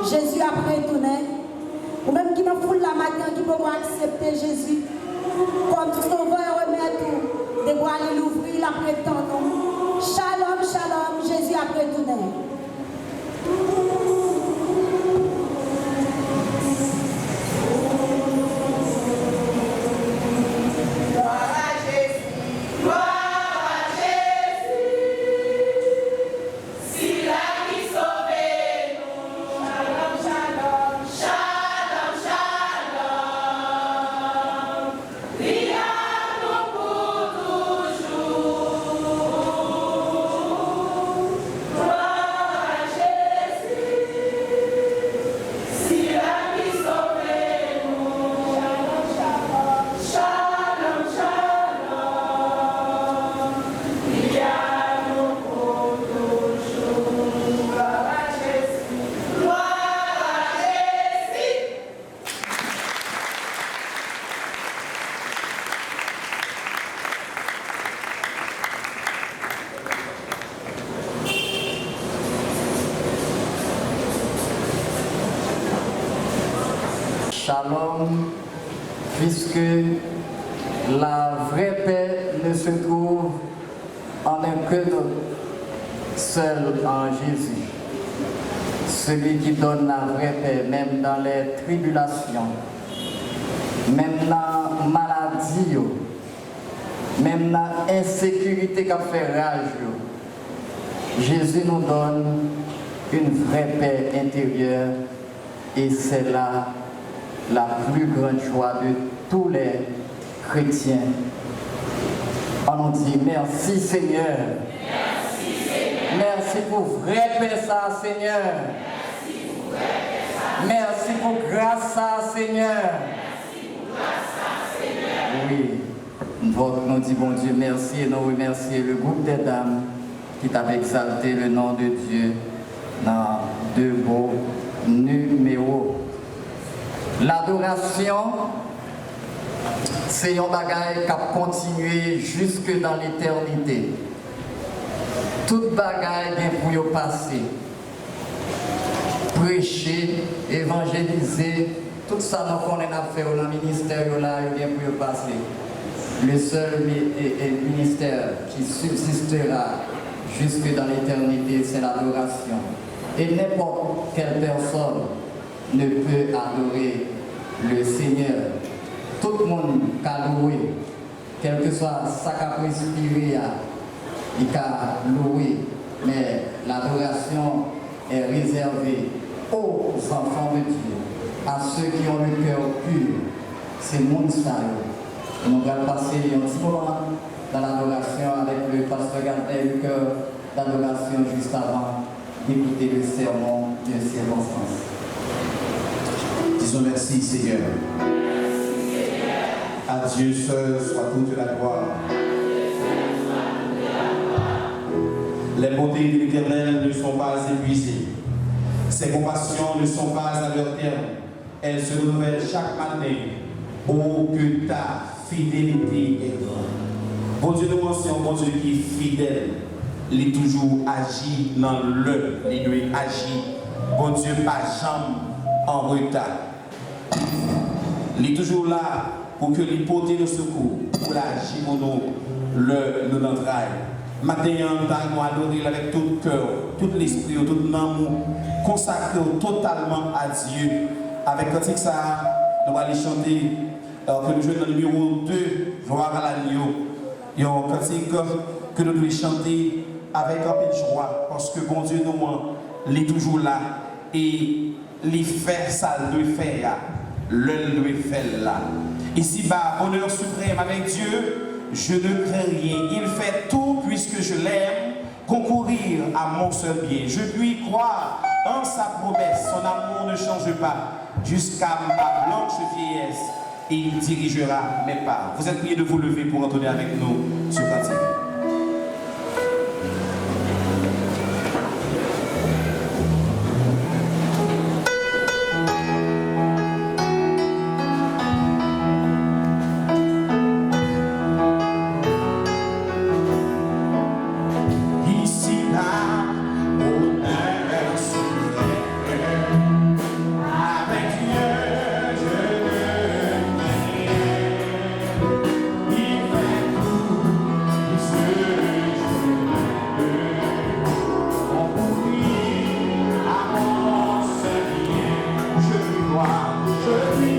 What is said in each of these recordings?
Jésus a retourné. Ou même qui m'a foule la matin, qui peut accepter Jésus comme sauveur et maître, de voir l'ouvrir, la prétendre. Shalom, shalom, Jésus a retourné. Shalom, puisque la vraie paix ne se trouve en un que seul en Jésus. Celui qui donne la vraie paix, même dans les tribulations, même dans la maladie, même dans l'insécurité qui fait rage. Jésus nous donne une vraie paix intérieure et c'est là la plus grande joie de tous les chrétiens. On nous dit merci Seigneur. Merci Seigneur. Merci pour vraie paix ça Seigneur. Merci pour vraie paix ça. Merci pour grâce ça Seigneur. Merci pour grâce ça Seigneur. Oui. Nous dit bon Dieu merci et nous remercions le groupe des dames qui t'a exalté le nom de Dieu dans deux beaux numéros. L'adoration, c'est un bagage qui a continué jusque dans l'éternité. Tout bagage est pour y passer. Prêcher, évangéliser, tout ça nous connaît à faire dans le ministère là, il vient pour y passer. Le seul ministère qui subsistera jusque dans l'éternité, c'est l'adoration. Et n'importe quelle personne ne peut adorer le Seigneur. Tout le monde peut louer, quel que soit sa capacité, il peut louer, mais l'adoration est réservée aux enfants de Dieu, à ceux qui ont le cœur pur. C'est le monde ça. Nous allons passer un petit moment dans l'adoration avec le pasteur Gardner, le cœur d'adoration juste avant d'écouter le sermon de circonstance. Disons merci Seigneur. Merci Seigneur. À Dieu seul soit toute la gloire. Les bontés de l'Éternel ne sont pas épuisées. Ses compassions ne sont pas à leur terme. Elles se renouvellent chaque matin. Oh, que ta fidélité est grande. Bon Dieu, nous pensons, bon Dieu qui est fidèle. Il est toujours agi dans le, il agit. Bon Dieu, pas jamais en retard. Il est toujours là pour que les porter le secours, pour l'agir pour nous, le entraille. Matin, nous allons adorer avec tout le cœur, tout l'esprit, tout l'amour, consacrer totalement à Dieu. Avec cantique ça, nous allons aller chanter, que nous jouons dans le numéro 2, Gloire à l'agneau. Il y a un cantique que nous devons chanter avec un peu de joie, parce que bon Dieu, nous, il est toujours là. Et les faire ça doit faire, le doit faire là. Ici-bas, honneur suprême avec Dieu, je ne crains rien. Il fait tout puisque je l'aime, concourir à mon seul bien. Je puis croire en sa promesse, son amour ne change pas jusqu'à ma blanche vieillesse et il dirigera mes pas. Vous êtes priés de vous lever pour entonner avec nous ce cantique. Ici-bas, honneur suprême. Avec Dieu,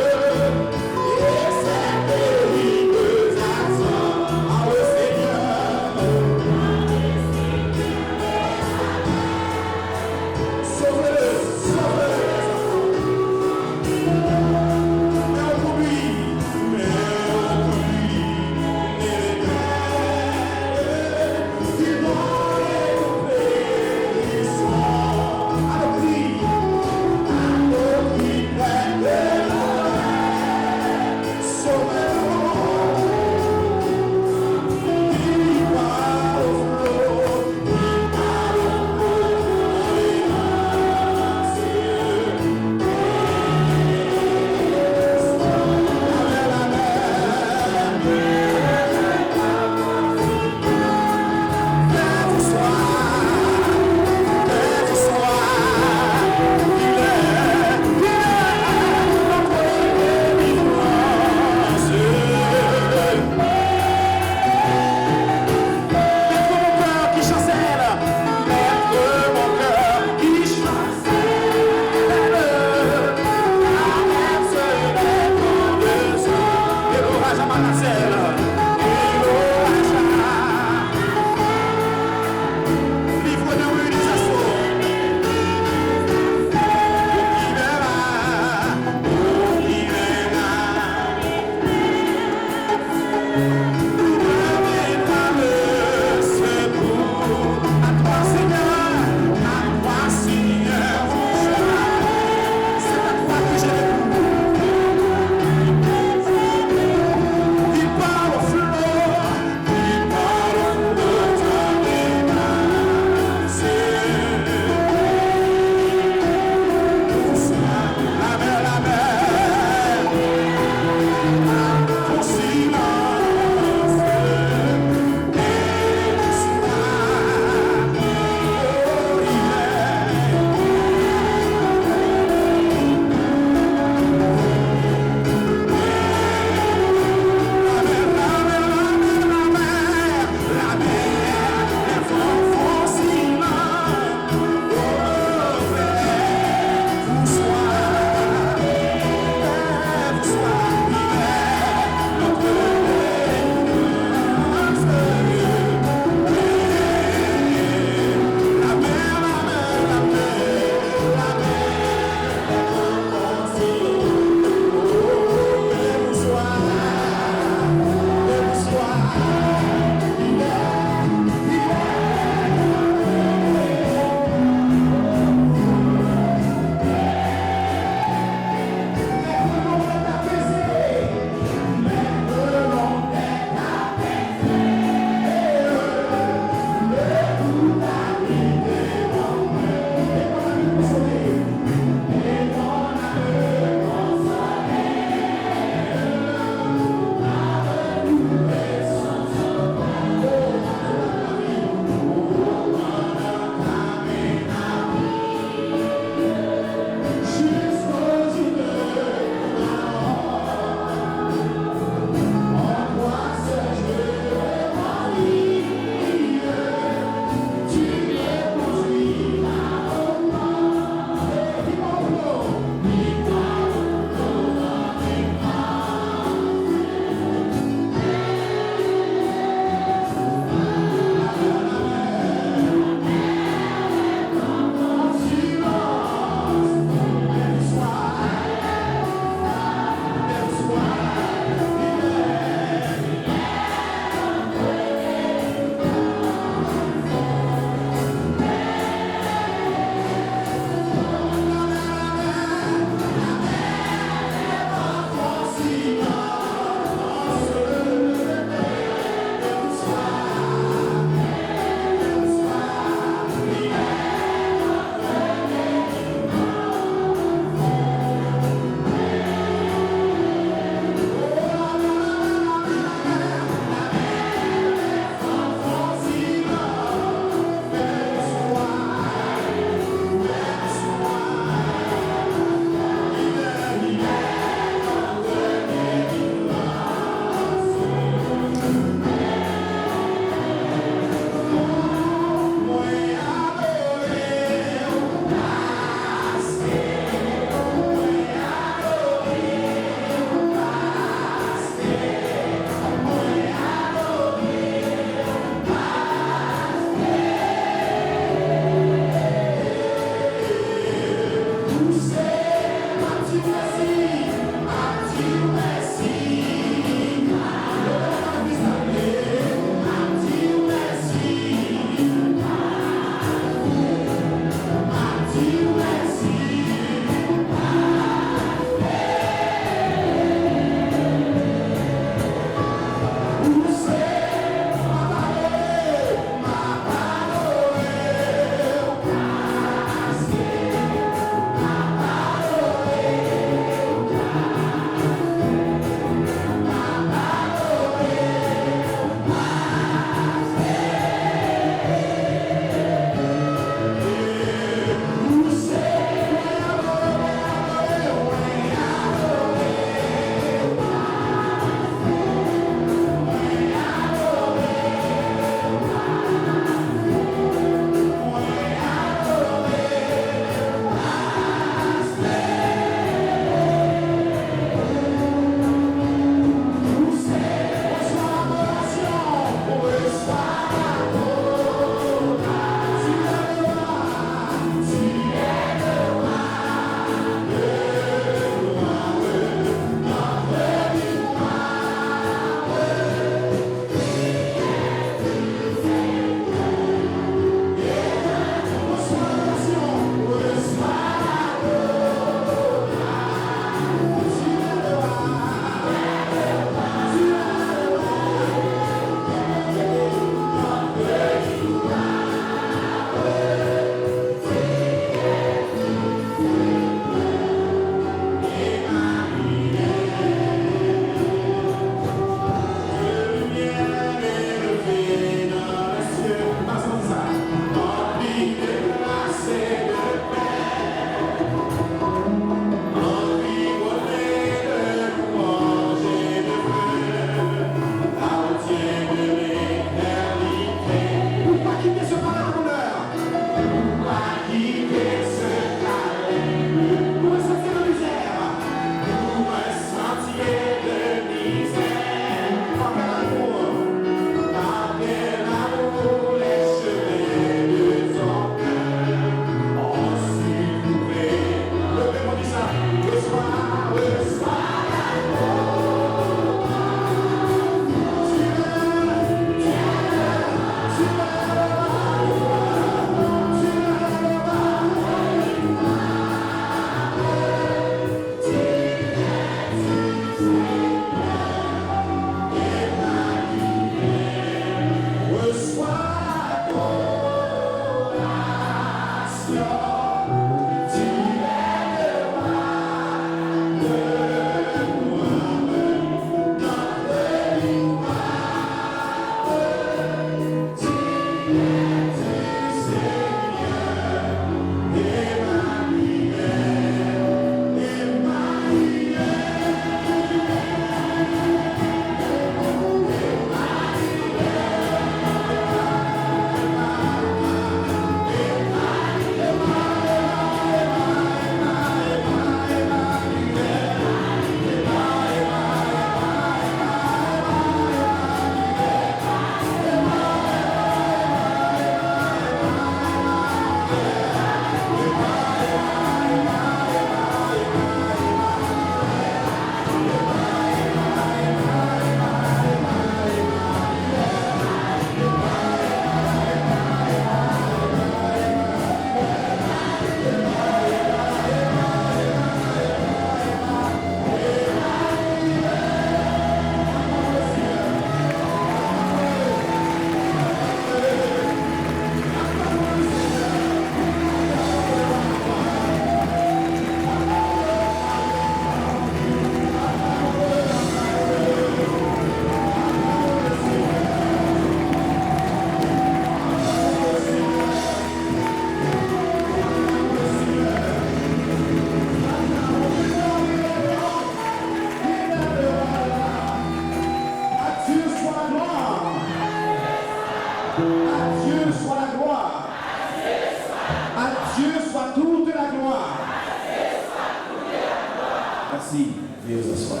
Merci, Dieu ce soir.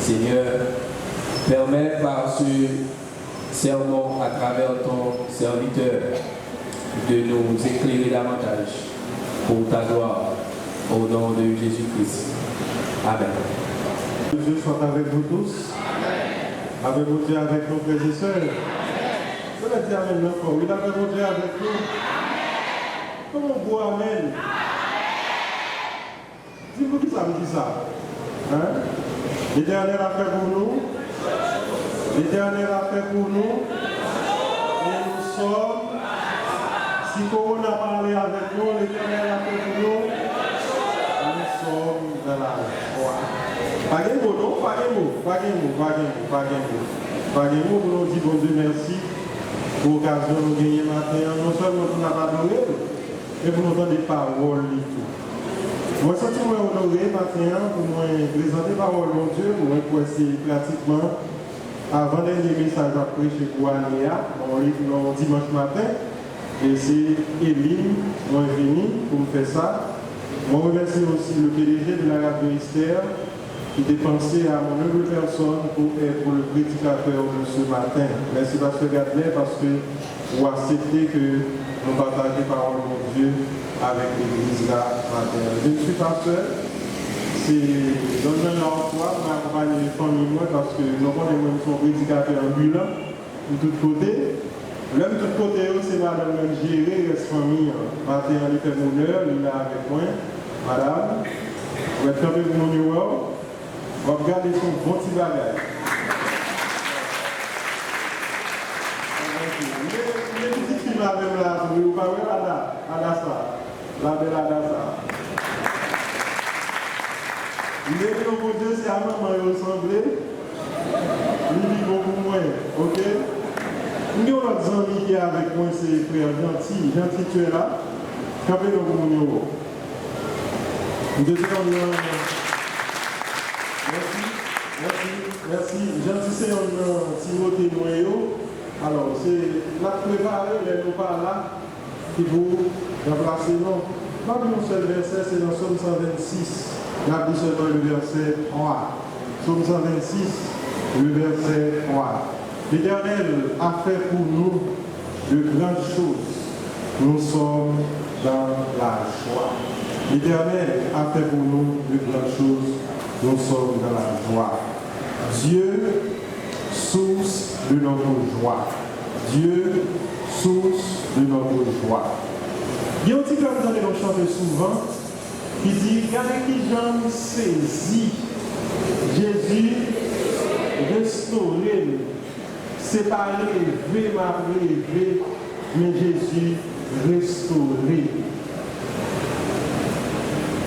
Seigneur, permets par ce sermon à travers ton serviteur de nous éclairer davantage pour ta gloire au nom de Jésus-Christ. Amen. Dieu soit avec vous tous. Avec vous Dieu, avec nos frères et sœurs. Je vais dire Amen encore. Oui, avec vous Dieu, avec nous. Comment vous Amen? Dis-vous qui ça me dit ça? Hein? L'Éternel a fait pour nous. L'Éternel a fait pour nous. Et nous sommes. Si Corona a parlé avec nous, l'Éternel a fait pour nous. Et nous sommes dans la joie. Pas de mots, non? Pas de mots. Pas de mots. Pas de mots. Pas de mots. Pas de mots. Nous disons bon Dieu merci pour l'occasion de nous gagner matin. Non seulement pour nous adorer, mais pour nous donner des paroles et tout. Moi, je suis honoré maintenant pour nous présenter la parole de Dieu, pour nous essayer pratiquement avant dernier message après chez Gouanéa, on lit dimanche matin, et c'est Eline, moi venu pour me faire ça. Moi, remercie aussi le PDG de la radio Esther qui a pensé à mon humble personne pour être le prédicateur de ce matin. Merci Pasteur Gadlet parce que vous acceptez que nous partageons la parole de Dieu avec l'église là matin. Je ne suis pas seul, c'est dans un emploi pour accompagner les familles parce que nous avons son prédicateur ambulant de tous côtés. L'homme de tous côtés, c'est madame même gérer les familles. Matin, elle fait mon heure, il est là avec moi. Madame, vous êtes campé pour mon numéro. On va regarder son bon petit bagage. Les petites filles même là, vous ne pouvez pas Adassa. La belle Adassa. Les nouveaux deux, c'est à maman ressemblé. Nous vivons pour moi, ok? Nous avons notre ami qui est avec moi, c'est frère Gentil. Gentil, tu es là? Campez-nous pour mon numéro. Merci. Gentil, c'est un Timothée Noyau. Alors, c'est la préparée, les nous pas là, qui vous remplacer. Non, pas un seul verset, c'est dans Psaume 126. N'a dit seulement le verset 3. Psaume 126, le verset 3. L'Éternel a fait pour nous de grandes choses. Nous sommes dans la joie. L'Éternel a fait pour nous de grandes choses. Nous sommes dans la joie. Dieu, source de notre joie. Dieu, source de notre joie. Il y a un petit peu que nous chantons souvent qui dit regardez qui j'en saisis. Jésus restauré, séparé, m'a relevé, mais Jésus restauré.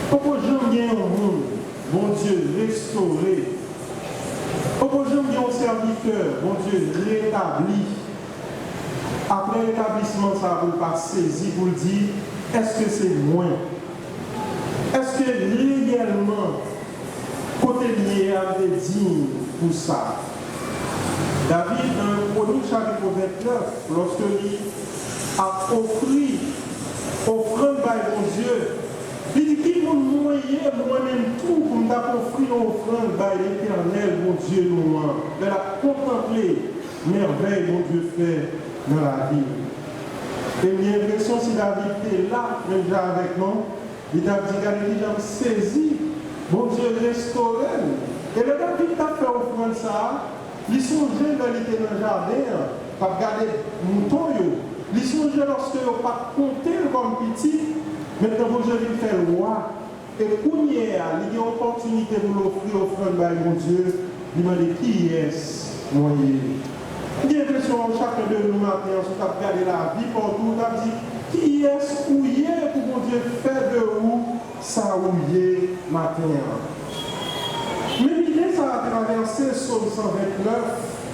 Pourquoi j'aime bien un monde, bon Dieu, restauré? Pourquoi j'aime bien un serviteur, bon Dieu, rétabli? Après l'établissement, ça vous pas saisi pour dire, est-ce que c'est moi? Est-ce que réellement, côté lié à des dignes pour ça? David, dans le premier chapitre 29, lorsque il a offert par mon Dieu, il dit qu'il m'a moyen, moi-même tout, pour m'offrir une offrande par l'éternel, mon Dieu, nous, de la contempler, merveille, mon Dieu, fait dans la vie. Et j'ai l'impression si David était là, même déjà avec nous, il a dit, regardez, j'ai saisi, mon Dieu, restauré. Et le David a fait offrande ça, il songeait quand il était dans le jardin, pour regarder les moutons, il songeait lorsque il n'a pas compté comme petit, maintenant mon Dieu vient faire le roi. Et pour il a une opportunité pour l'offrir offrande par mon Dieu, il m'a dit, qui est-ce, moi? J'ai l'impression que chacun de nous matin, on a regardé la vie partout, on a dit, qui est-ce où il est pour mon Dieu faire de où ça où il est matin? Mais l'idée, ça a traversé le psaume 129,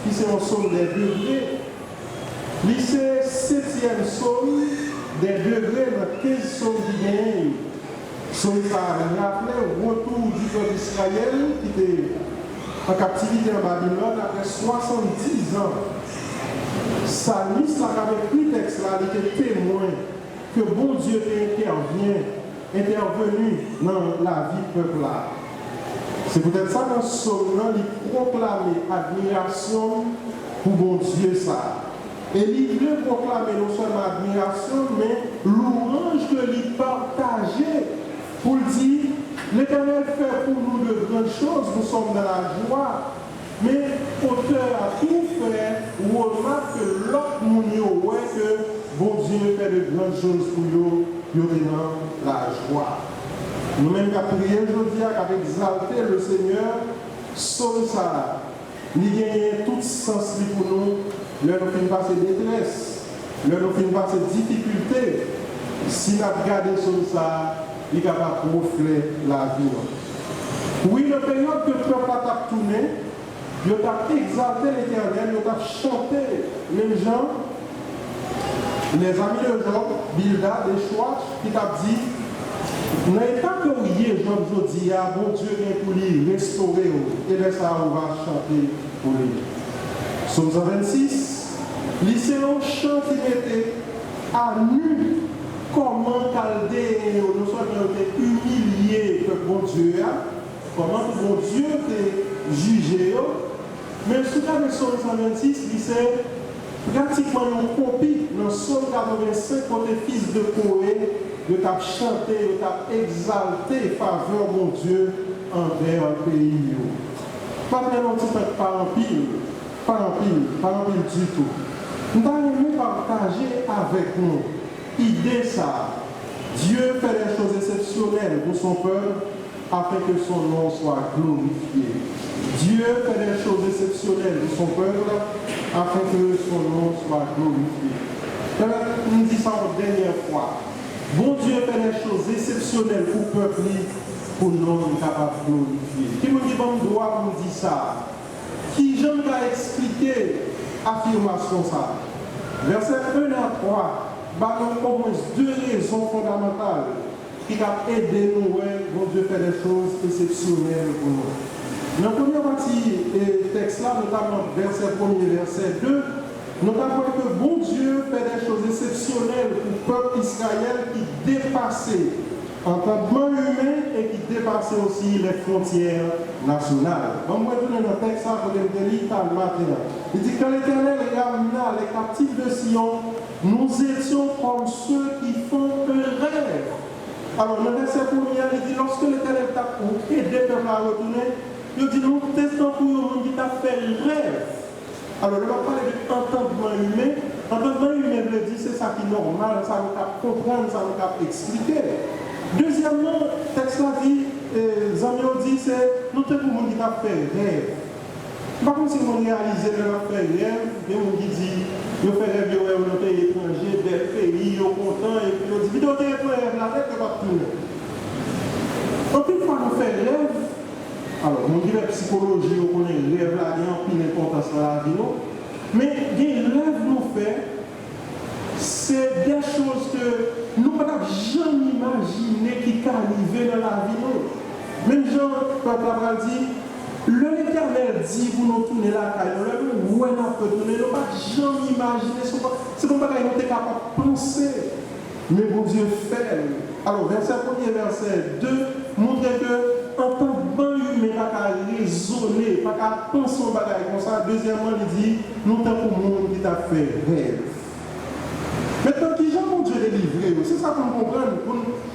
qui c'est un psaume des degrés. C'est le 7e psaume des degrés, dans 15 psaumes qui gagnent. Psaume ça rappelait le retour du peuple d'Israël qui était en captivité en Babylone après 70 ans. Salmiste avait pris le texte là, il était témoin que bon Dieu intervenu dans la vie du peuple là. C'est peut-être ça dans ce psaume, il proclamait admiration pour bon Dieu ça. Et il veut proclamer non seulement admiration, mais louange que il partageait pour dire l'Éternel fait pour nous de grandes choses, nous sommes dans la joie. Mais auteur a tout fait, ou remarque que l'autre monde que bon Dieu fait de grandes choses pour nous, dans la joie. Nous-mêmes qui avons prié aujourd'hui, qui avons exalté le Seigneur, sauve ça. Nous gagnons tout sens pour nous, leur nous finit pas ces détresse, leur nous finit pas ces difficultés. Si nous avons regardé sur ça, il est capable de refléter la vie. Oui, la période que le peuple a tourné, il a exalté l'Éternel, il a chanté les gens, les amis de Job, Bildad, les Chouach, qui t'a dit, n'ayez pas que vous ayez, Job, je dis, bon Dieu vient pour lui restaurer, et de ça, on va chanter pour lui. Psaume 126, lycéen chant qui mettait à nu comment Chaldéen, nous sommes humiliés que bon Dieu a, comment bon Dieu t'a jugé. Mais ce cas de Psaume 126, c'est pratiquement une copie dans Psaume 85 quand les fils de Corée, de t'a chanté, de t'a exalté faveur mon Dieu envers un pays. Pas vraiment un petit peu pas en pile du tout. Nous allons partager avec nous l'idée ça. Dieu fait des choses exceptionnelles pour son peuple afin que son nom soit glorifié. Dieu fait des choses exceptionnelles pour son peuple afin que son nom soit glorifié. Nous disons ça une dernière fois. Bon Dieu fait des choses exceptionnelles pour le peuple, pour le nom capable de glorifier. Qui nous dit bon droit pour nous dire ça? Qui j'aime à expliquer l'affirmation ça? Verset 1 à 3, nous avons au moins deux raisons fondamentales qui ont aidé nous, bon Dieu fait des choses exceptionnelles pour nous. Dans la première partie du texte là, notamment verset 1er, verset 2, nous avons que bon Dieu fait des choses exceptionnelles pour le peuple Israël qui dépassait entendement humain et qui dépassait aussi les frontières nationales. On va retourner dans le texte pour le lire le matin. Il dit que l'Éternel ramena les captifs de Sion, nous étions comme ceux qui font un rêve. Alors, le verset 1er, il dit lorsque l'Éternel t'a aidé le peuple à retourner, il dit nous testons pour nous qui t'a fait rêve. Alors, on va parler d'entendement humain. Entendement humain, je dis, c'est ça qui est normal, ça nous cap comprendre, ça nous cap expliquer. Deuxièmement, le texte là dit, Zamio dit, c'est nous sommes pour nous qui t'a fait rêve. Par contre, si nous réalisons le fait rêve, il y a des gens qui disent, nous faisons rêve dans un pays étranger, des pays, ils sont contents, tourner. Donc, une fois qu'on fait rêve, alors, on dit la psychologie, on connaît rêve là, il y a une importance dans la vie, mais les rêves nous fait, c'est des choses que nous ne pouvons jamais imaginer qui peuvent arriver dans la vie. Même Jean, papa dit, l'Éternel dit pour nous tourner la caille, nous ne pouvons tourner, nous ne pouvons jamais imaginer, c'est comme ça qu'on est capable de penser. Mais bon Dieu fait. Alors, verset 1er, verset 2, montre que en tant que bon humain, pas qu'à raisonner, pas qu'à penser au bagage comme ça. Deuxièmement, il dit, nous sommes pour le monde qui t'a fait rêve. Maintenant, qui j'en mon Dieu délivré? C'est ça qu'on comprend.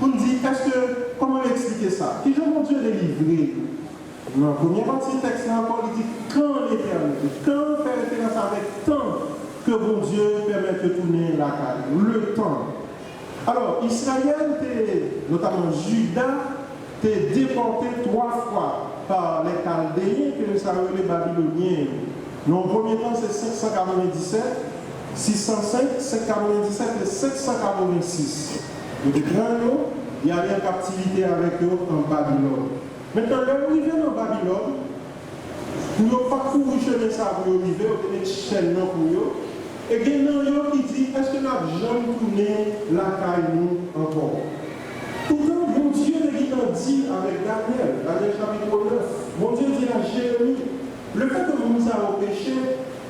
On dit, comment expliquer ça? Qui j'en mon Dieu délivré? Dans la première partie du texte, encore, il dit, quand l'éternité, quand faire référence avec temps que bon Dieu permet de tourner la caille, le temps. Alors, Israël, notamment Juda, était déporté 3 fois par les Chaldéens, que ça veut les Babyloniens. Dans le premier temps, c'est 597, 605, 597 et 786. Il y a il y avait en captivité avec eux en Babylone. Maintenant, leur arrivée en Babylone, ils n'ont pas couru chemin ça pour arriver, ils ont des chaînes pour eux. Et il y a un qui dit, est-ce que nous avons jamais tourné la caille nous encore? Pourtant, mon Dieu est dit avec Daniel chapitre 9, mon Dieu dit à Jérémie, le fait que nous avons péché,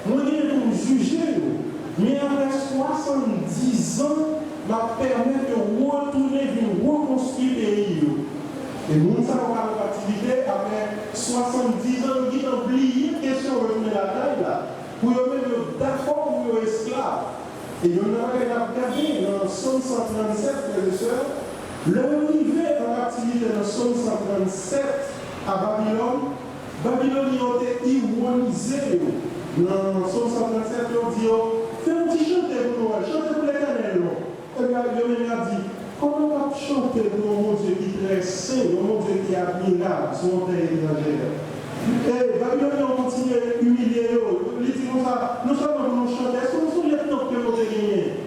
mon Dieu est pour juger nous. Mais après 70 ans, m'a permis de retourner, de reconstruire le pays. Et nous avons en captivité, après 70 ans, nous avons oublié la question de retourner la caille là. Pour eux mettre d'accord pour les esclaves. Et nous avons regardé dans le Psaume 137, frères et sœurs, l'arrivée en activité dans le Psaume 137 à Babylone, Babylone a été ironisée. Dans le Psaume 137, on dit, fais un petit chanter pour nous, chantez pour l'Éternel. Et bien, il a dit, comment on va chanter pour mon Dieu qui est très saint, mon Dieu qui est admirable, sur terre étrangère. Et Babylone a continué à humilier eux. Il dit comme ça, nous sommes pour nous chanter. Est-ce que nous sommes les temps que nous avons gagné?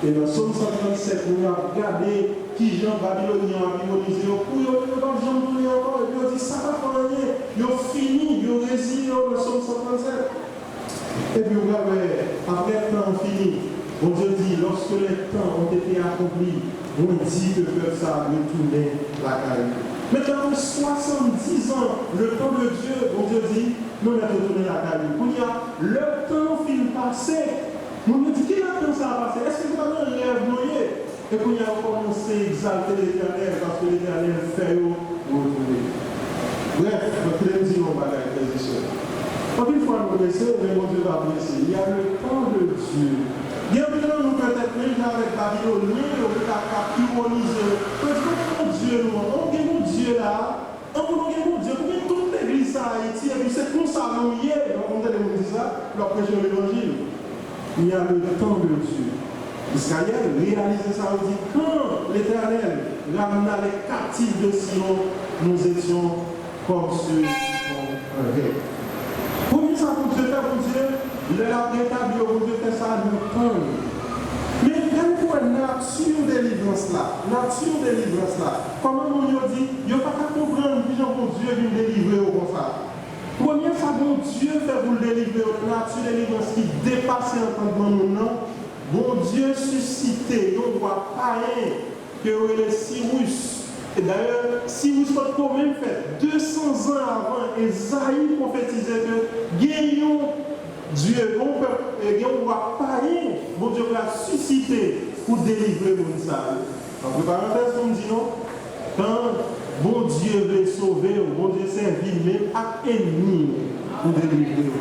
Et dans le Psaume 137, nous avons regardé qui Jean Babylonien a ironisé. Pour eux, nous avons jamais tourné encore. Et puis on dit, ça va pas rien. Ils ont fini, ils ont résilié dans le Psaume 137. Et puis on va après le temps fini. On Dieu dit, lorsque les temps ont été accomplis, on dit que le peuple ça retourner la caille. Maintenant, 70 ans, le temps de Dieu, on Dieu dit, nous allons retourner la caille. Il y a le temps finit passé. On nous dit, quel temps ça va passer? Est-ce que vous avez un rêve noyé? Et puis il a commencé à exalter l'Éternel parce que l'Éternel fait retourner. Bref, notre dit on va faire des choses. Quand une fois nous blessons, mon Dieu va blesser. Il y a le temps de Dieu. Bien maintenant, nous peut-être même avec Babylonien, on peut capitaliser. Parce que mon Dieu, on a mon Dieu là, on a mon Dieu, pour que toute l'église à Haïti, et puis c'est comme ça, nous y est, on a dit ça, leur prêcher l'évangile. Il y a le temps de Dieu. Israël réalisait ça, on dit, quand l'Éternel ramena les captifs de Sion, nous étions comme ceux qui ont un rêve. Premier ça pour Dieu, le l'a rétabli au Dieu fait ça nous temps. Mais quelle fois nature délivrance là, comment on dit, il n'y a pas qu'à comprendre que bon Dieu vient délivrer comme ça. Premier ça, bon Dieu fait vous le délivrer, nature délivrance qui dépasse l'entendement nous. Bon Dieu suscité, on ne voit pas rien que les Cyrus. Et d'ailleurs, Cyrus a quand même fait 200 ans avant, Esaïe prophétisait que gagnons Dieu, on ne voit pas rien. Bon Dieu l'a suscité pour délivrer mon salut. En parenthèse, on dit non, quand bon Dieu veut sauver, bon Dieu servit même à ennemi pour délivrer.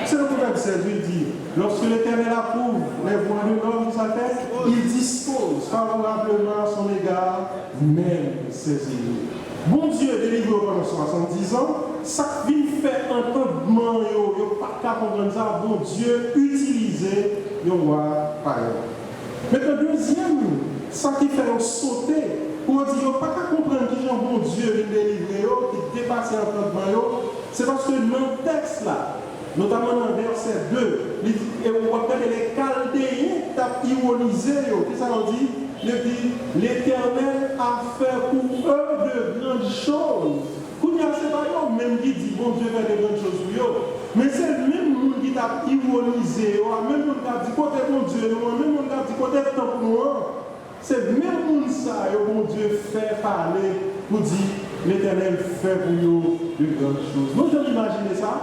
C'est le problème, c'est Dieu dit. Lorsque l'Éternel approuve les voies de l'homme sa tête, il dispose favorablement à son égard, même ses ennemis. Bon Dieu délivre pendant 70 ans, ça vient faire un entendement, il n'y a pas qu'à comprendre ça, bon Dieu utilisé, il voit pareil. Maintenant, deuxième, ça qui fait sauter, pour dire, il n'y a pas qu'à comprendre qui bon Dieu vient délivrer, qui dépasse l'entendement, c'est parce que dans le texte là, notamment dans le verset 2, et on voit que les Chaldéens ont ironisé, ça on dit, il dit, l'Éternel a fait pour eux de grandes choses. C'est pas eux même qui dit, bon Dieu fait de grandes choses pour eux. Mais c'est le même monde qui t'a ironisé, même monde qui a dit, côté mon Dieu, même monde qui a dit, côté le temps pour moi. C'est le même monde ça, et mon Dieu fait parler pour dire, l'Éternel fait pour nous de grandes choses. Nous, je l'imagine ça.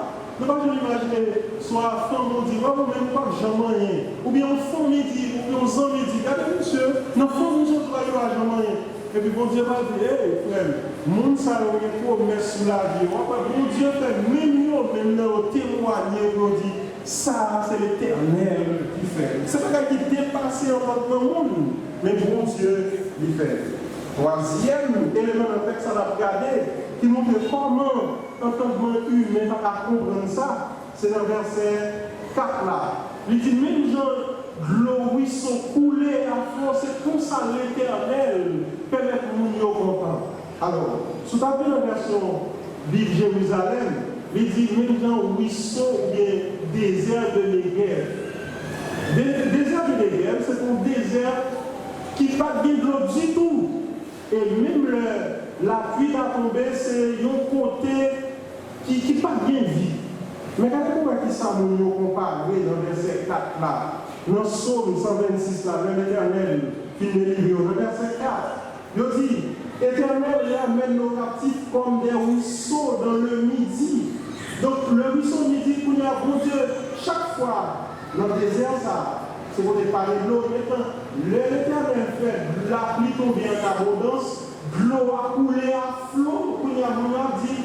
Nous pas imaginer soit femme dit même pas jamais rien ou bien une famille dit ou bien un ami dit regardez monsieur nos famille nous pas jamais rien et puis bon Dieu va dire hey frère monde ça est promesse sur la vie bon Dieu fait même témoigner pour dire ça c'est l'Éternel qui fait c'est pas qui dépasse encore le monde mais bon Dieu il fait. Troisième élément de texte à la regarder qui montre comment l'entendement humain va comprendre ça, c'est dans le verset 4 là. Il dit même gens l'eau ruisseau coulé à force, c'est comme ça l'Éternel permet que nous nous comprenions. Alors, sous ta version Bible Jérusalem, il dit même gens ruisseau ou bien désert de Néguev. Désert de Néguev, c'est un désert qui n'a pas de l'eau du tout. Et même la pluie qui a tombé, c'est un côté qui n'a pas bien vie. Mais regardez qui ça nous compare dans le verset 4 là. Dans le psaume 126 là, l'Éternel qui nous livre, dans le verset 4, il dit Éternel amène nos captifs comme des ruisseaux dans le midi. Donc le ruisseau midi, pour nous, bon Dieu, chaque fois dans le désert, ça. C'est pour parler de l'eau. Maintenant, l'Éternel fait la pluie tomber en abondance, l'eau a coulé à flot. Pour nous dit,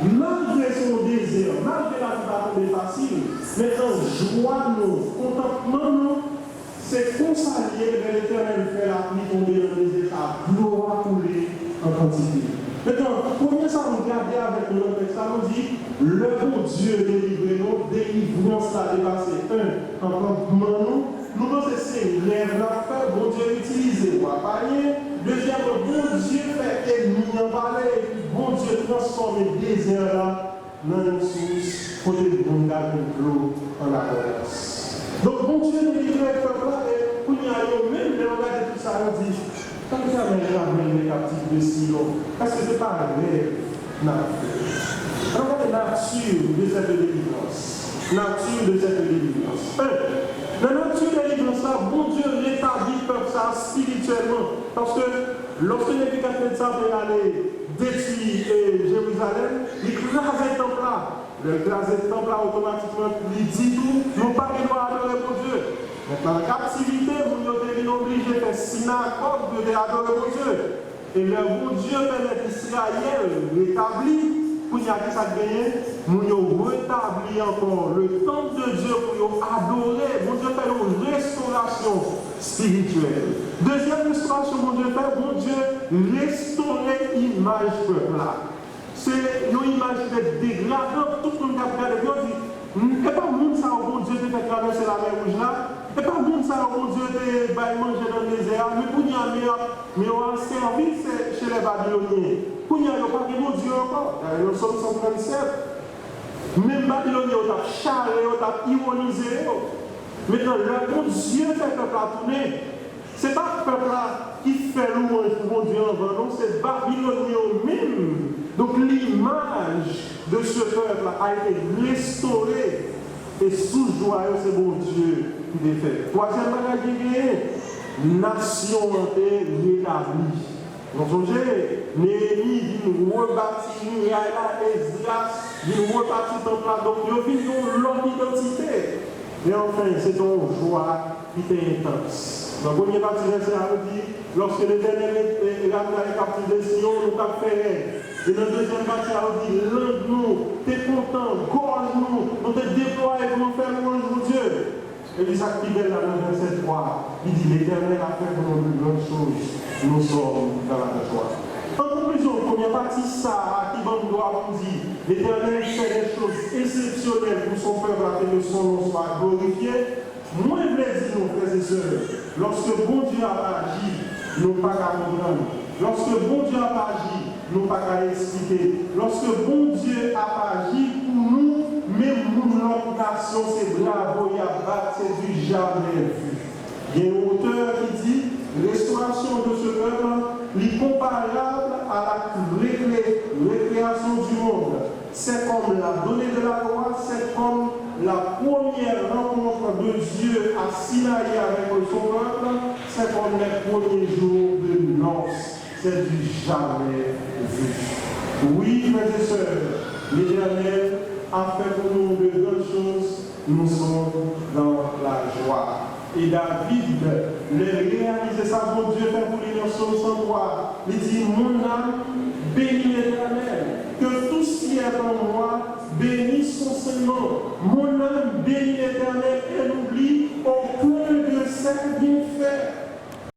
malgré son désir, malgré la vie va tomber facile, maintenant, joie-nous, contentement-nous, c'est consacré que l'Éternel fait la pluie tomber dans les états, l'eau a coulé en quantité. Maintenant, combien ça nous garde avec nous, ça nous dit, le bon Dieu délivre-nous, délivrance a dépassé un entendement. Nous pensons que c'est l'affaire, bon Dieu utilise pour appareiller. Deuxième, bon Dieu fait ennemi en parler, et puis bon Dieu transforme le désert là dans une source pour les bons gars de l'eau en abondance. Donc, bon Dieu délivre le peuple là, et pour y aller même, mais on regarde tout ça, on dit, quand vous avez jamais les captifs de Sion, parce que ce n'est pas un rêve, regardez la nature de cette délivrance. Nature de cette délivrance. La nature de délivrance, bon Dieu rétablit le peuple ça spirituellement. Parce que lorsque Nébuchadnezzar veut aller détruire Jérusalem, il crase le temple là. Le crase le temple là automatiquement, il dit tout, nous pas qui doit adorer mon Dieu. Dans la captivité, vous êtes obligés de faire synagogue de adorer mon Dieu. Et le bon Dieu permet Israël rétabli. Pour y aller ça gagner, nous rétabli encore le temple de Dieu pour adorer. Mon Dieu fait une restauration spirituelle. Deuxième restauration, mon Dieu fait, mon Dieu restaurer l'image peuple là. C'est une image qui est dégradante. Tout le monde a regardé, et pas le monde ça, mon Dieu, de faire traverser la mer rouge là. Et pas le monde ça, mon Dieu, de manger dans le désert. Mais pour y aller, mais on a servi chez les Babyloniens. Pour y aller, pas de mon Dieu encore. Nous sommes 137. Même Babyloniens, on a charré, on a ironisé. Maintenant, le bon Dieu fait peuple à tourner. Ce n'est pas le peuple là qui fait louange pour mon Dieu en vain, non, c'est Babyloniens même. Donc l'image de ce peuple a été restaurée. Et sous joyeux, c'est mon Dieu qui l'a fait. Troisième bagage, nation rétablie. Donc, songez, Néhémie dit nous rebâtir, Esdras dit nous rebâtir le temple. Donc, nous vivons leur identité. Et enfin, c'est une joie qui est intense. Donc, le premier parti, c'est à dire, lorsque l'Éternel est ramené captif de Sion, nous avons fait. Et dans le deuxième parti, on dit, l'un-nous, t'es content, gorge-nous, on te déploie et on fait louange au Dieu. Et puis, ça qui est là dans le verset 3, il dit, l'Éternel a fait pour nous de grandes choses, nous sommes dans la joie. En conclusion, première partie, ça, qui va nous dire, l'Éternel fait des choses exceptionnelles pour son peuple afin que son nom soit glorifié. Moi, je voulais dire, nos frères et sœurs, lorsque bon Dieu a agi, nous pas qu'à comprendre. Lorsque bon Dieu a agi, nous pas qu'à expliquer. Lorsque bon Dieu a agi pour nous, même nous, notre nation, c'est bravo, il y a battu, c'est du jamais vu. Il y a un auteur qui dit, restauration récréation du monde. C'est comme la donnée de la loi, c'est comme la première rencontre de Dieu à Sinaï avec son peuple, c'est comme les premiers jours de noces. C'est du jamais vu. Oui, frères et sœurs, l'Éternel a fait pour nous de grandes choses, nous sommes dans la joie. Et David, le réalisé ça, mon Dieu fait pour lui dans Psaume 103. Il dit, mon âme bénit l'Éternel, que tout ce qui est en moi bénisse son Seigneur.